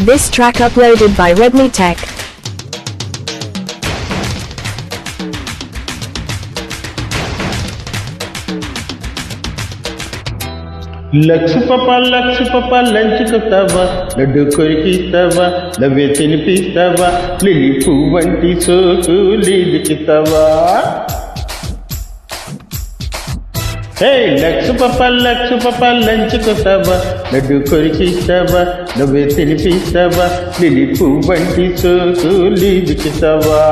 This track uploaded by Redmi Tech. లక్ష పాప లంచుకొస్తావా, లడ్డు కొరికిస్తావా, నవ్వే తినిపిస్తావా, lily పువ్వంటి సోకు లీదికిస్తావా. హే లక్ష పాప లంచుకొస్తావా, లడ్డు కొరికిస్తావా, నవ్వే తినిపిస్తావా, లిలి పువ్వంటి సోకు లీదికిస్తావా.